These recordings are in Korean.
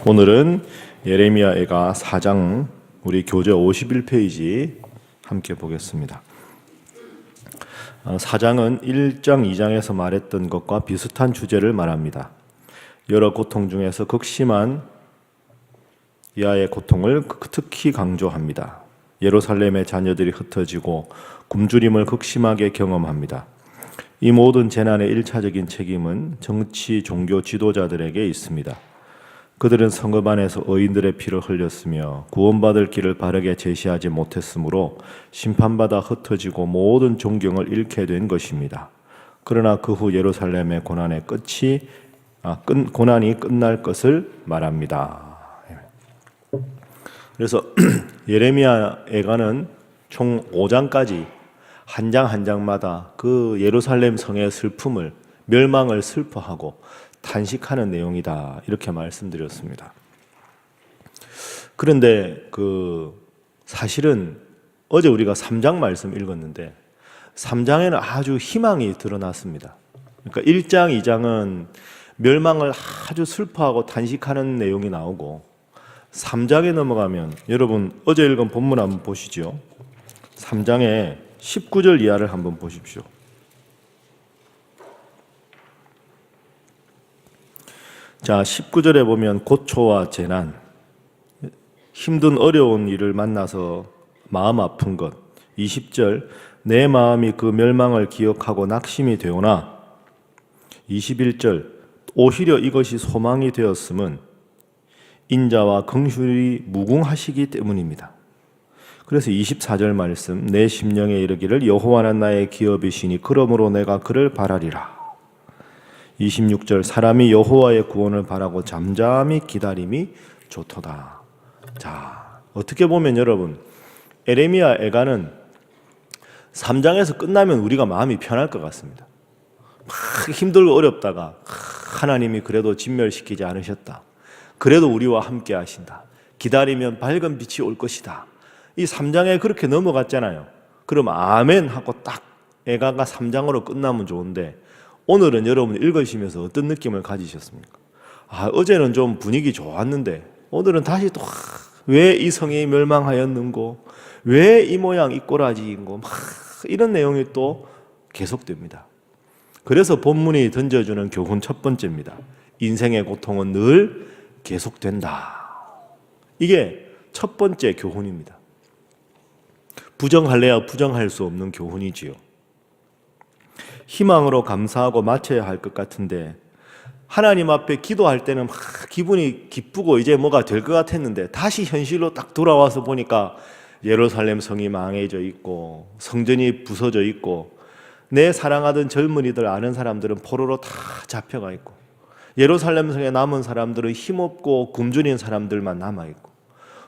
오늘은 예레미야애가 4장 우리 교재 51페이지 함께 보겠습니다. 4장은 1장, 2장에서 말했던 것과 비슷한 주제를 말합니다. 여러 고통 중에서 극심한 이하의 고통을 특히 강조합니다. 예루살렘의 자녀들이 흩어지고 굶주림을 극심하게 경험합니다. 이 모든 재난의 1차적인 책임은 정치, 종교 지도자들에게 있습니다. 그들은 성읍 안에서 의인들의 피를 흘렸으며 구원받을 길을 바르게 제시하지 못했으므로 심판받아 흩어지고 모든 존경을 잃게 된 것입니다. 그러나 그 후 예루살렘의 고난이 끝날 것을 말합니다. 그래서 예레미야 애가는 총 5장까지 한 장 한 장마다 그 예루살렘 성의 슬픔을, 멸망을 슬퍼하고 탄식하는 내용이다, 이렇게 말씀드렸습니다. 그런데 사실은 어제 우리가 3장 말씀 읽었는데 3장에는 아주 희망이 드러났습니다. 그러니까 1장, 2장은 멸망을 아주 슬퍼하고 탄식하는 내용이 나오고 3장에 넘어가면, 여러분 어제 읽은 본문 한번 보시죠. 3장의 19절 이하를 한번 보십시오. 자, 19절에 보면 고초와 재난, 힘든 어려운 일을 만나서 마음 아픈 것. 20절, 내 마음이 그 멸망을 기억하고 낙심이 되오나. 21절, 오히려 이것이 소망이 되었음은 인자와 긍휼이 무궁하시기 때문입니다. 그래서 24절 말씀, 내 심령에 이르기를 여호와는 나의 기업이시니 그러므로 내가 그를 바라리라. 26절, 사람이 여호와의 구원을 바라고 잠잠히 기다림이 좋도다. 자, 어떻게 보면 여러분, 예레미야 애가는 3장에서 끝나면 우리가 마음이 편할 것 같습니다. 막 힘들고 어렵다가 하나님이 그래도 진멸시키지 않으셨다. 그래도 우리와 함께 하신다. 기다리면 밝은 빛이 올 것이다. 이 3장에 그렇게 넘어갔잖아요. 그럼 아멘 하고 딱 애가가 3장으로 끝나면 좋은데, 오늘은 여러분 읽으시면서 어떤 느낌을 가지셨습니까? 어제는 좀 분위기 좋았는데 오늘은 다시 또 왜 이 성이 멸망하였는고, 왜 이 모양 이 꼬라지인고, 막 이런 내용이 또 계속됩니다. 그래서 본문이 던져주는 교훈 첫 번째입니다. 인생의 고통은 늘 계속된다. 이게 첫 번째 교훈입니다. 부정할래야 부정할 수 없는 교훈이지요. 희망으로 감사하고 마쳐야 할 것 같은데, 하나님 앞에 기도할 때는 막 기분이 기쁘고 이제 뭐가 될 것 같았는데 다시 현실로 딱 돌아와서 보니까 예루살렘 성이 망해져 있고 성전이 부서져 있고 내 사랑하던 젊은이들, 아는 사람들은 포로로 다 잡혀가 있고 예루살렘 성에 남은 사람들은 힘없고 굶주린 사람들만 남아있고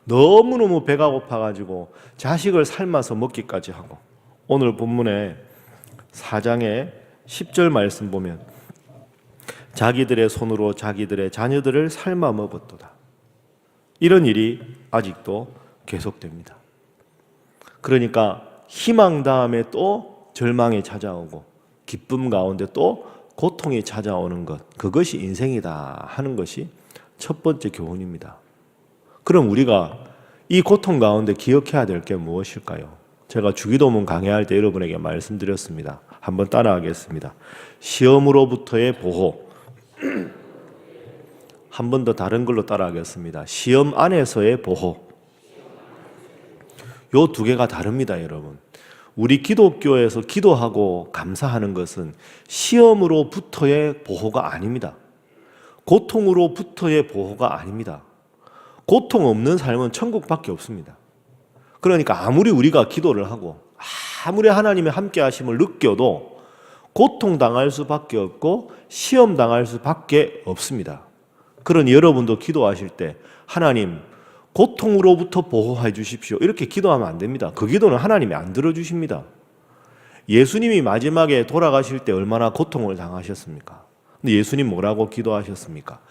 너무너무 배가 고파가지고 자식을 삶아서 먹기까지 하고, 오늘 본문에 4장의 10절 말씀 보면 자기들의 손으로 자기들의 자녀들을 삶아 먹었도다. 이런 일이 아직도 계속됩니다. 그러니까 희망 다음에 또 절망이 찾아오고 기쁨 가운데 또 고통이 찾아오는 것, 그것이 인생이다 하는 것이 첫 번째 교훈입니다. 그럼 우리가 이 고통 가운데 기억해야 될 게 무엇일까요? 제가 주기도문 강해할 때 여러분에게 말씀드렸습니다. 한번 따라하겠습니다. 시험으로부터의 보호. 한 번 더 다른 걸로 따라하겠습니다. 시험 안에서의 보호. 요 두 개가 다릅니다, 여러분. 우리 기독교에서 기도하고 감사하는 것은 시험으로부터의 보호가 아닙니다. 고통으로부터의 보호가 아닙니다. 고통 없는 삶은 천국밖에 없습니다. 그러니까 아무리 우리가 기도를 하고 아무리 하나님의 함께 하심을 느껴도 고통당할 수밖에 없고 시험당할 수밖에 없습니다. 그러니 여러분도 기도하실 때 하나님 고통으로부터 보호해 주십시오, 이렇게 기도하면 안 됩니다. 그 기도는 하나님이 안 들어주십니다. 예수님이 마지막에 돌아가실 때 얼마나 고통을 당하셨습니까? 근데 예수님 뭐라고 기도하셨습니까?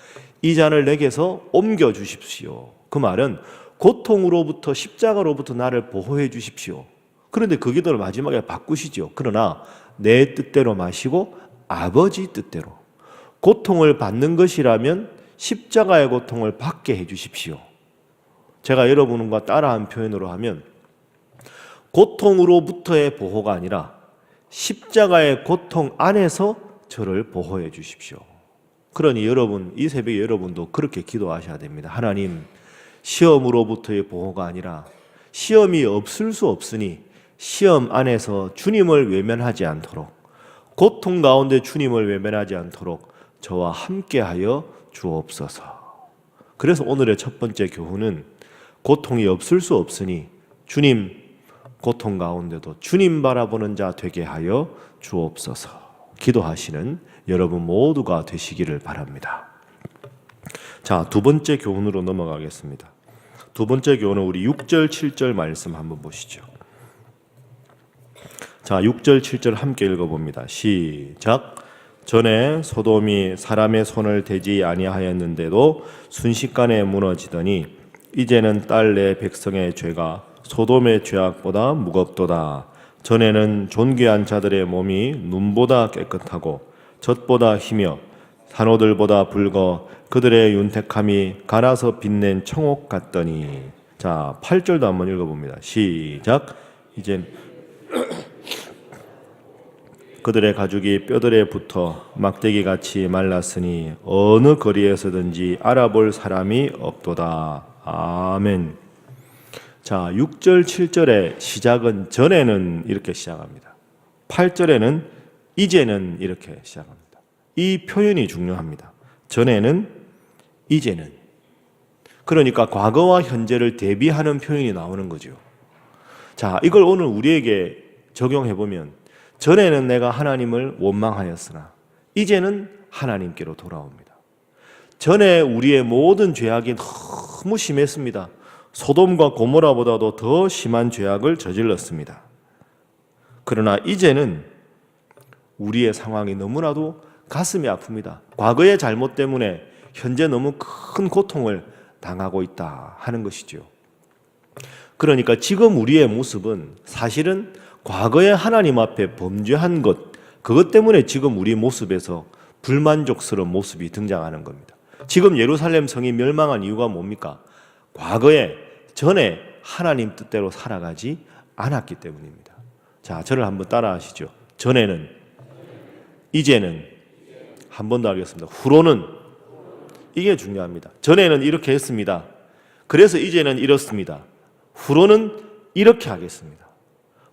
이 잔을 내게서 옮겨 주십시오. 그 말은 고통으로부터, 십자가로부터 나를 보호해 주십시오. 그런데 그 기도를 마지막에 바꾸시죠. 그러나 내 뜻대로 마시고 아버지 뜻대로. 고통을 받는 것이라면 십자가의 고통을 받게 해주십시오. 제가 여러분과 따라한 표현으로 하면 고통으로부터의 보호가 아니라 십자가의 고통 안에서 저를 보호해 주십시오. 그러니 여러분, 이 새벽에 여러분도 그렇게 기도하셔야 됩니다. 하나님, 시험으로부터의 보호가 아니라 시험이 없을 수 없으니 시험 안에서 주님을 외면하지 않도록, 고통 가운데 주님을 외면하지 않도록 저와 함께하여 주옵소서. 그래서 오늘의 첫 번째 교훈은 고통이 없을 수 없으니 주님, 고통 가운데도 주님 바라보는 자 되게 하여 주옵소서. 기도하시는 여러분 모두가 되시기를 바랍니다. 자, 두 번째 교훈으로 넘어가겠습니다. 두 번째 교훈은 우리 6절, 7절 말씀 한번 보시죠. 자, 6절, 7절 함께 읽어봅니다. 시작. 전에 소돔이 사람의 손을 대지 아니하였는데도 순식간에 무너지더니 이제는 딸 내 백성의 죄가 소돔의 죄악보다 무겁도다. 전에는 존귀한 자들의 몸이 눈보다 깨끗하고 젖보다 희며 산호들보다 붉어 그들의 윤택함이 갈아서 빛낸 청옥 같더니. 자, 8절도 한번 읽어봅니다. 시작. 이젠 그들의 가죽이 뼈들에 붙어 막대기같이 말랐으니 어느 거리에서든지 알아볼 사람이 없도다. 아멘. 자, 6절, 7절의 시작은 전에는 이렇게 시작합니다. 8절에는 이제는 이렇게 시작합니다. 이 표현이 중요합니다. 전에는, 이제는. 그러니까 과거와 현재를 대비하는 표현이 나오는 거죠. 자, 이걸 오늘 우리에게 적용해보면 전에는 내가 하나님을 원망하였으나 이제는 하나님께로 돌아옵니다. 전에 우리의 모든 죄악이 너무 심했습니다. 소돔과 고모라보다도 더 심한 죄악을 저질렀습니다. 그러나 이제는 우리의 상황이 너무나도 가슴이 아픕니다. 과거의 잘못 때문에 현재 너무 큰 고통을 당하고 있다 하는 것이죠. 그러니까 지금 우리의 모습은 사실은 과거에 하나님 앞에 범죄한 것, 그것 때문에 지금 우리 모습에서 불만족스러운 모습이 등장하는 겁니다. 지금 예루살렘 성이 멸망한 이유가 뭡니까? 과거에, 전에 하나님 뜻대로 살아가지 않았기 때문입니다. 자, 저를 한번 따라 하시죠. 전에는, 이제는, 한 번 더 하겠습니다. 후로는. 이게 중요합니다. 전에는 이렇게 했습니다. 그래서 이제는 이렇습니다. 후로는 이렇게 하겠습니다.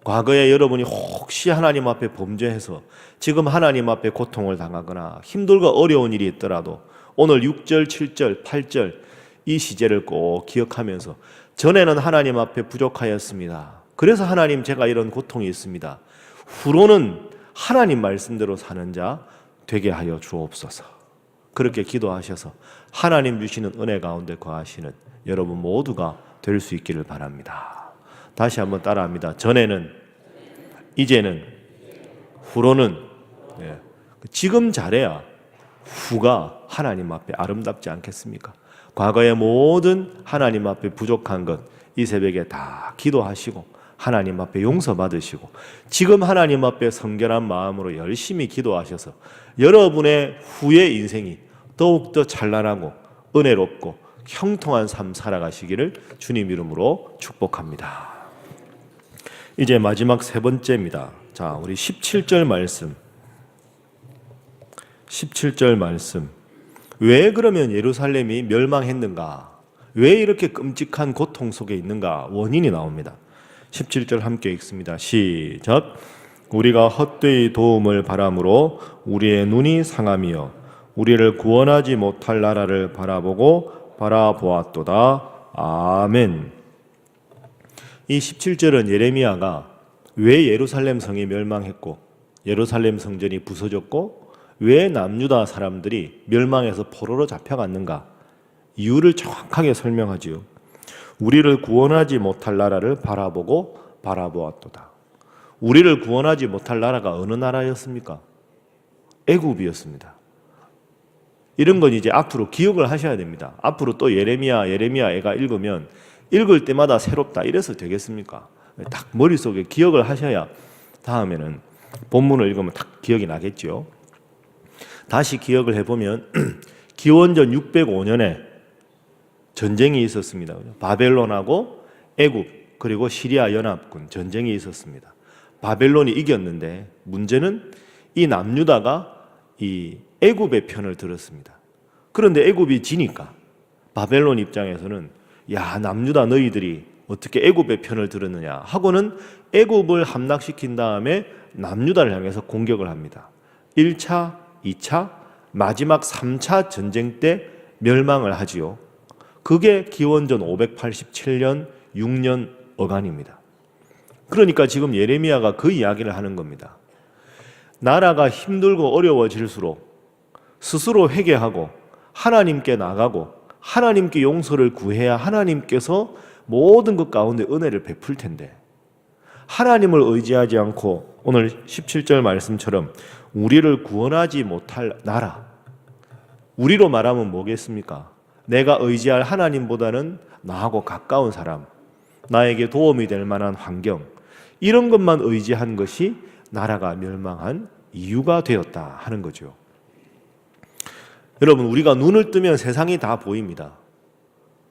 과거에 여러분이 혹시 하나님 앞에 범죄해서 지금 하나님 앞에 고통을 당하거나 힘들고 어려운 일이 있더라도 오늘 6절, 7절, 8절 이 시제를 꼭 기억하면서 전에는 하나님 앞에 부족하였습니다. 그래서 하나님, 제가 이런 고통이 있습니다. 후로는 하나님 말씀대로 사는 자 되게 하여 주옵소서. 그렇게 기도하셔서 하나님 주시는 은혜 가운데 거하시는 여러분 모두가 될 수 있기를 바랍니다. 다시 한번 따라합니다. 전에는, 이제는, 후로는. 네. 지금 잘해야 후가 하나님 앞에 아름답지 않겠습니까? 과거의 모든 하나님 앞에 부족한 것 이 새벽에 다 기도하시고 하나님 앞에 용서받으시고 지금 하나님 앞에 성결한 마음으로 열심히 기도하셔서 여러분의 후의 인생이 더욱더 찬란하고 은혜롭고 형통한 삶 살아가시기를 주님 이름으로 축복합니다. 이제 마지막 세 번째입니다. 자, 우리 17절 말씀. 17절 말씀. 왜 그러면 예루살렘이 멸망했는가? 왜 이렇게 끔찍한 고통 속에 있는가? 원인이 나옵니다. 17절 함께 읽습니다. 시작. 우리가 헛되이 도움을 바람으로 우리의 눈이 상함이여 우리를 구원하지 못할 나라를 바라보았도다. 아멘. 이 17절은 예레미야가 왜 예루살렘 성이 멸망했고 예루살렘 성전이 부서졌고 왜 남유다 사람들이 멸망해서 포로로 잡혀갔는가 이유를 정확하게 설명하지요. 우리를 구원하지 못할 나라를 바라보았도다. 우리를 구원하지 못할 나라가 어느 나라였습니까? 애굽이었습니다. 이런 건 이제 앞으로 기억을 하셔야 됩니다. 앞으로 또 예레미야 애가 읽으면 읽을 때마다 새롭다 이래서 되겠습니까? 딱 머릿속에 기억을 하셔야 다음에는 본문을 읽으면 딱 기억이 나겠죠. 다시 기억을 해보면 기원전 605년에 전쟁이 있었습니다. 바벨론하고 애굽 그리고 시리아 연합군 전쟁이 있었습니다. 바벨론이 이겼는데 문제는 이 남유다가 이 애굽의 편을 들었습니다. 그런데 애굽이 지니까 바벨론 입장에서는 야, 남유다 너희들이 어떻게 애굽의 편을 들었느냐 하고는 애굽을 함락시킨 다음에 남유다를 향해서 공격을 합니다. 1차, 2차, 마지막 3차 전쟁 때 멸망을 하지요. 그게 기원전 587년 6년 어간입니다. 그러니까 지금 예레미야가 그 이야기를 하는 겁니다. 나라가 힘들고 어려워질수록 스스로 회개하고 하나님께 나가고 하나님께 용서를 구해야 하나님께서 모든 것 가운데 은혜를 베풀 텐데, 하나님을 의지하지 않고 오늘 17절 말씀처럼 우리를 구원하지 못할 나라, 우리로 말하면 뭐겠습니까? 내가 의지할 하나님보다는 나하고 가까운 사람, 나에게 도움이 될 만한 환경, 이런 것만 의지한 것이 나라가 멸망한 이유가 되었다 하는 거죠. 여러분, 우리가 눈을 뜨면 세상이 다 보입니다.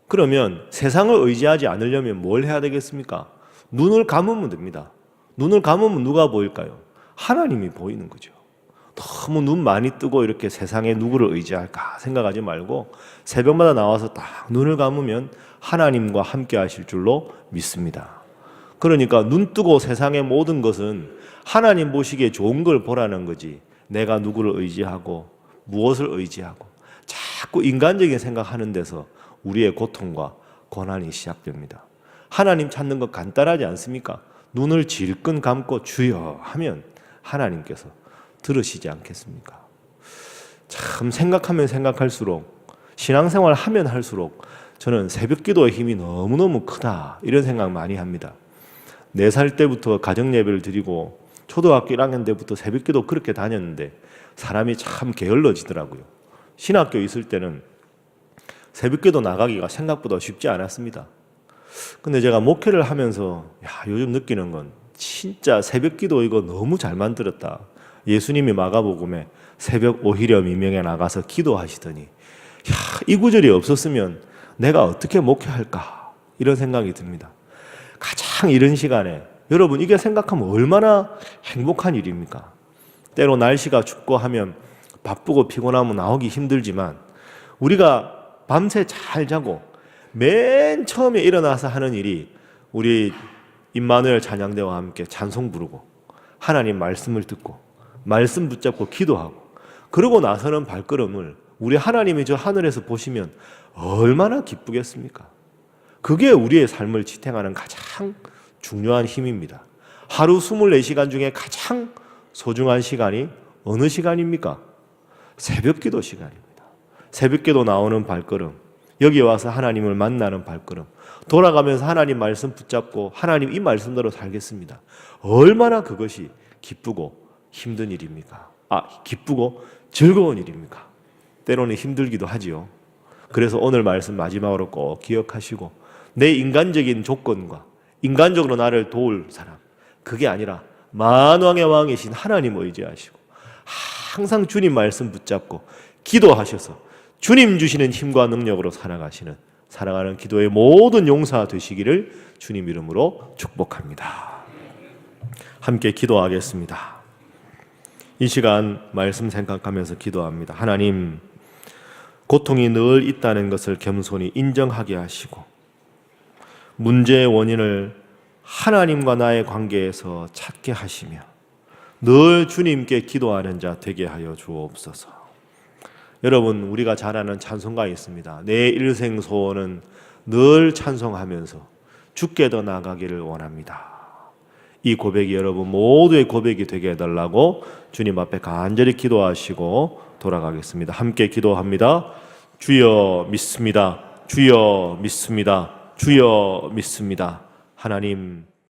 그러면 세상을 의지하지 않으려면 뭘 해야 되겠습니까? 눈을 감으면 됩니다. 눈을 감으면 누가 보일까요? 하나님이 보이는 거죠. 너무 눈 많이 뜨고 이렇게 세상에 누구를 의지할까 생각하지 말고 새벽마다 나와서 딱 눈을 감으면 하나님과 함께 하실 줄로 믿습니다. 그러니까 눈 뜨고 세상의 모든 것은 하나님 보시기에 좋은 걸 보라는 거지, 내가 누구를 의지하고 무엇을 의지하고 자꾸 인간적인 생각하는 데서 우리의 고통과 고난이 시작됩니다. 하나님 찾는 거 간단하지 않습니까? 눈을 질끈 감고 주여 하면 하나님께서 들으시지 않겠습니까? 참 생각하면 생각할수록, 신앙생활 하면 할수록 저는 새벽기도의 힘이 너무너무 크다 이런 생각 많이 합니다. 4살 때부터 가정예배를 드리고 초등학교 1학년 때부터 새벽기도 그렇게 다녔는데 사람이 참 게을러지더라고요. 신학교 있을 때는 새벽기도 나가기가 생각보다 쉽지 않았습니다. 근데 제가 목회를 하면서 요즘 느끼는 건 진짜 새벽기도 이거 너무 잘 만들었다. 예수님이 마가복음에 새벽 오히려 미명에 나가서 기도하시더니 이 구절이 없었으면 내가 어떻게 목회할까 이런 생각이 듭니다. 가장 이런 시간에 여러분, 이게 생각하면 얼마나 행복한 일입니까? 때로 날씨가 춥고 하면 바쁘고 피곤하면 나오기 힘들지만 우리가 밤새 잘 자고 맨 처음에 일어나서 하는 일이 우리 임마누엘 찬양대와 함께 찬송 부르고 하나님 말씀을 듣고 말씀 붙잡고 기도하고, 그러고 나서는 발걸음을 우리 하나님이 저 하늘에서 보시면 얼마나 기쁘겠습니까? 그게 우리의 삶을 지탱하는 가장 중요한 힘입니다. 하루 24시간 중에 가장 소중한 시간이 어느 시간입니까? 새벽기도 시간입니다. 새벽기도 나오는 발걸음, 여기 와서 하나님을 만나는 발걸음, 돌아가면서 하나님 말씀 붙잡고 하나님 이 말씀대로 살겠습니다. 얼마나 그것이 기쁘고 힘든 일입니까? 기쁘고 즐거운 일입니까? 때로는 힘들기도 하지요. 그래서 오늘 말씀 마지막으로 꼭 기억하시고, 내 인간적인 조건과 인간적으로 나를 도울 사람, 그게 아니라 만왕의 왕이신 하나님 의지하시고 항상 주님 말씀 붙잡고 기도하셔서 주님 주시는 힘과 능력으로 살아가는 기도의 모든 용사 되시기를 주님 이름으로 축복합니다. 함께 기도하겠습니다. 이 시간 말씀 생각하면서 기도합니다. 하나님, 고통이 늘 있다는 것을 겸손히 인정하게 하시고 문제의 원인을 하나님과 나의 관계에서 찾게 하시며 늘 주님께 기도하는 자 되게 하여 주옵소서. 여러분, 우리가 잘 아는 찬송가 있습니다. 내 일생 소원은 늘 찬송하면서 주께 더 나가기를 원합니다. 이 고백이 여러분 모두의 고백이 되게 해달라고 주님 앞에 간절히 기도하시고 돌아가겠습니다. 함께 기도합니다. 주여 믿습니다. 주여 믿습니다. 주여 믿습니다. 하나님,